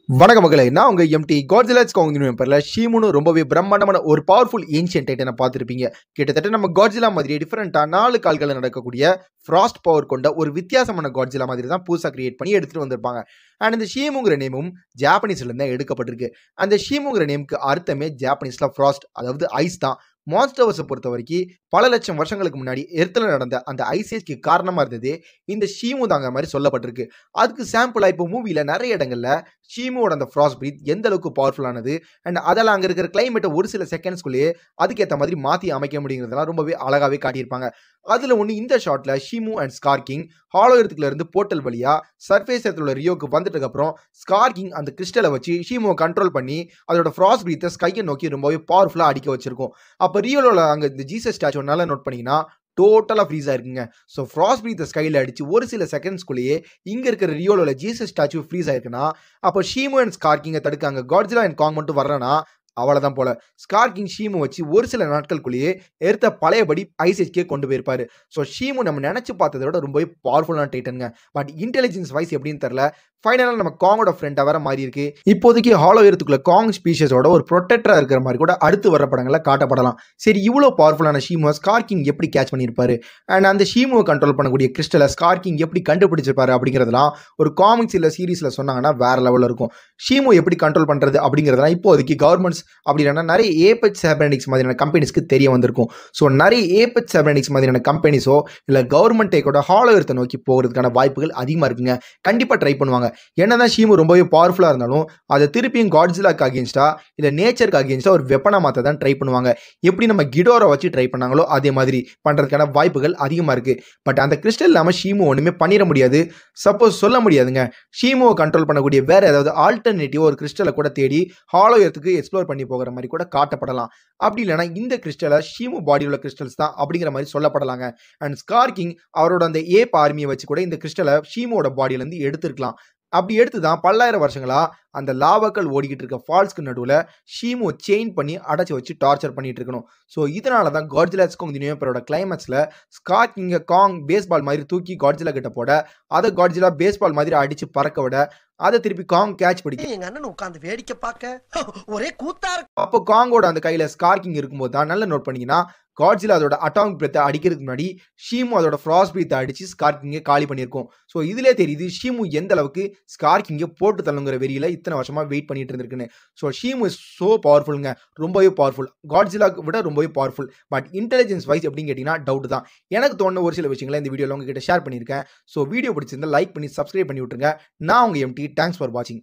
வணக்க மக்களே, நான் உங்க எம்டி காட்ஜிலாஸ் காங்கினியம் பேர்ல ஷீமுன்னு ரொம்பவே பிரம்மாண்டமான ஒரு பவர்ஃபுல் ஏன்ஷியன்ட் டைட்டனை பார்த்துருப்பீங்க. கிட்டத்தட்ட நம்ம காட்ஜிலா மாதிரியே டிஃபரெண்டா 4 கால்களில் நடக்கக்கூடிய ஃப்ராஸ்ட் பவர் கொண்ட ஒரு வித்தியாசமான காட்ஜிலா மாதிரி தான் புதுசாக கிரியேட் பண்ணி எடுத்துட்டு வந்திருப்பாங்க. அண்ட் இந்த ஷீமுங்கிற நேமும் ஜாப்பனீஸ்ல இருந்தா எடுக்கப்பட்டிருக்கு. அந்த ஷீமுங்கிற நேமுக்கு அர்த்தமே ஜாப்பனீஸ்ல ஃப்ராஸ்ட், அதாவது ஐஸ் தான். மான்ஸ்டர்ஸை பொறுத்த வரைக்கும் பல லட்சம் வருஷங்களுக்கு முன்னாடி எர்த்தில் நடந்த அந்த ஐசேஜ்க்கு காரணமாக இருந்தது இந்த ஷீமு தாங்க மாதிரி சொல்லப்பட்டிருக்கு. அதுக்கு சாம்பிளாக இப்போ மூவியில் நிறைய இடங்கள்ல ஷீமுவோட அந்த ஃப்ராஸ்ட் பிரீத் எந்த அளவுக்கு பவர்ஃபுல்லானது அண்ட் அதெல்லாம் அங்கே இருக்கிற கிளைமேட்டை ஒரு சில செகண்ட்ஸ்குள்ளேயே அதுக்கேற்ற மாதிரி மாற்றி அமைக்க முடியுங்கிறதெல்லாம் ரொம்பவே அழகாகவே காட்டியிருப்பாங்க. அதில் ஒன்று இந்த ஷாட்டில் ஷீமு அண்ட் ஸ்கார் கிங் ஹாலோ எர்த்துக்குள்ள இருந்து போர்ட்டல் வழியாக சர்ஃபேஸ் எர்த்தில் உள்ள ரியோக்கு வந்துட்டதுக்கப்புறம் ஸ்கார் கிங் அந்த கிறிஸ்டலை வச்சு ஷீமுவை கண்ட்ரோல் பண்ணி அதோட ஃப்ராஸ்ட் பிரீத்தை ஸ்கையை நோக்கி ரொம்பவே பவர்ஃபுல்லாக அடிக்க வச்சிருக்கும். அப்போ ரியோவில் அங்கே இந்த ஜீசஸ் ஸ்டாச்சு நல்லா நோட் பண்ணிங்கன்னா டோட்டலாக ஃப்ரீஸ் ஆயிருக்குங்க. ஸோ ஃப்ராஸ்ட் பிரீத்தை ஸ்கையில் அடிச்சு ஒரு சில செகண்ட்ஸ்குள்ளேயே இங்கே இருக்கிற ரியோவில் ஜீசஸ் ஸ்டாச்சு ஃப்ரீஸ் ஆயிருக்குன்னா அப்போ ஷீமு அண்ட் ஸ்கார் கிங்கை தடுக்காங்க காட்ஜிலா அண்ட் காங் மட்டும் வர்றேன்னா அவ்வளோதான் போல. ஸ்கார் கிங் ஷீமு வச்சு ஒரு சில நாட்களுக்குள்ளேயே எடுத்த பழையபடி ஐசேஜ்கே கொண்டு போயிருப்பாரு. ஸோ ஷீமு நம்ம நினச்சி பார்த்ததை விட ரொம்பவே பவர்ஃபுல்லான டைட்டனுங்க. பட் இன்டெலிஜென்ஸ் வைஸ் எப்படின்னு தெரில. ஃபைனலாக நம்ம காங்கோட ஃப்ரெண்டாக வர மாதிரி இருக்கு. இப்போதைக்கு ஹாலோ எர்த்துக்குள்ள காங் ஸ்பீஷஸோட ஒரு ப்ரொடெக்டராக இருக்கிற மாதிரி கூட அடுத்து வர படங்களில் காட்டப்படலாம். சரி, இவ்வளோ பவர்ஃபுல்லான ஷீமுவை ஸ்கார் கிங் எப்படி கேட்ச் பண்ணியிருப்பாரு அண்ட் அந்த ஷீமுவை கண்ட்ரோல் பண்ணக்கூடிய கிறிஸ்டலை ஸ்கார் கிங் எப்படி கண்டுபிடிச்சிருப்பாரு அப்படிங்கிறதுலாம் ஒரு காமிக்ஸ் இல்லை சீரீஸில் சொன்னாங்கன்னா வேற லெவலில் இருக்கும். ஷீமு எப்படி கண்ட்ரோல் பண்ணுறது அப்படிங்கிறதுலாம் இப்போதைக்கு கவர்மெண்ட்ஸ் அப்படி இல்லைன்னா நிறைய ஏபெச் சைபர்னெடிக்ஸ் மாதிரியான கம்பெனிஸ்க்கு தெரிய வந்திருக்கும். ஸோ நிறைய ஏபெச் சைபர்னெடிக்ஸ் மாதிரியான கம்பெனிஸோ இல்லை கவர்மெண்ட்டே கூட ஹாலோ எர்த்தை நோக்கி போகிறதுக்கான வாய்ப்புகள் அதிகமாக இருக்குங்க. கண்டிப்பாக ட்ரை பண்ணுவாங்க. என்னதான் ஷீமு ரொம்பவே பவர்ஃபுல்லாக இருந்தாலும் அதை திருப்பியும் காட்ஜிலாக்கு அகேன்ஸ்டா இல்லை நேச்சருக்கு அகேன்ஸ்டா ஒரு வெப்பனை மாற்ற தான் ட்ரை பண்ணுவாங்க. எப்படி நம்ம கிடோரை வச்சு ட்ரை பண்ணாங்களோ அதே மாதிரி பண்ணுறதுக்கான வாய்ப்புகள் அதிகமாக இருக்குது. பட் அந்த கிறிஸ்டல் இல்லாமல் ஷீமு ஒன்றுமே பண்ணிட முடியாது. சப்போஸ் சொல்ல முடியாதுங்க, ஷீமுவை கண்ட்ரோல் பண்ணக்கூடிய வேறு ஏதாவது ஆல்டர்னேட்டிவ் ஒரு கிறிஸ்டலை கூட தேடி ஹாலோ எர்த்துக்கு எக்ஸ்ப்ளோர் பண்ணி போகிற மாதிரி கூட காட்டப்படலாம். அப்படி இல்லைனா இந்த கிறிஸ்டலை ஷீமு பாடியில் உள்ள கிறிஸ்டல்ஸ் தான் அப்படிங்கிற மாதிரி சொல்லப்படலாங்க. அண்ட் ஸ்கார் கிங் அவரோட அந்த ஏப் ஆர்மியை வச்சு கூட இந்த கிறிஸ்டலை ஷீமுவோட பாடியிலேருந்து எடுத்துருக்கலாம். அப்படி எடுத்து தான் பல்லாயிரம் வருஷங்களா அந்த லாவாக்கள் ஓடிக்கிட்டு இருக்க ஃபால்ஸ்க்கு நடுவில் ஷீமு செயின் பண்ணி அடைச்சி வச்சு டார்ச்சர் பண்ணிட்டு இருக்கணும். ஸோ இதனால தான் காட்ஜிலாஸ் காங்கினியம் பேரோட கிளைமேக்ஸில் ஸ்கார் கிங்கை காங் பேஸ்பால் மாதிரி தூக்கி காட்ஜிலா கிட்ட போட அதை காட்ஜிலா பேஸ்பால் மாதிரி அடிச்சு பறக்க விட அதை திருப்பி காங் கேட்ச் பிடிக்க எங்க அண்ணன் உட்கார்ந்து வேடிக்கை பார்க்க ஒரே கூத்தா இருக்கு. அப்போ காங்கோட அந்த கையில ஸ்கார் கிங் இருக்கும்போது தான் நல்லா நோட் பண்ணீங்கன்னா காட்ஜிலா அதோட அட்டாமிக் பிரத்தை அடிக்கிறதுக்கு முன்னாடி ஷீமு அதோட ஃப்ராஸ்ட் பிரீத்தை அடிச்சு ஸ்கார் கிங்கை காலி பண்ணியிருக்கும். ஸோ இதுலேயே தெரியுது ஷீமு எந்த அளவுக்கு ஸ்கார் கிங்கை போட்டு தள்ளுங்கிற வெறியில் இத்தனை வருஷமா வெயிட் பண்ணிட்டு இருந்திருக்குன்னு. ஸோ ஷீமு இஸ் ஸோ பவர்ஃபுல்லுங்க, ரொம்பவே பவர்ஃபுல், காட்ஜிலாக்கு விட ரொம்பவே பவர்ஃபுல். பட் இன்டெலிஜென்ஸ் வைஸ் எப்படின்னு கேட்டிங்கன்னா டவுட் தான். எனக்கு தோணுன ஒரு சில விஷயங்களை இந்த வீடியோவில் உங்ககிட்ட ஷேர் பண்ணியிருக்கேன். ஸோ வீடியோ பிடிச்சிருந்தா லைக் பண்ணி சப்ஸ்கிரைப் பண்ணி விட்டுருங்க. நான் உங்கள் எம்டி, தேங்க்ஸ் ஃபார் வாட்சிங்.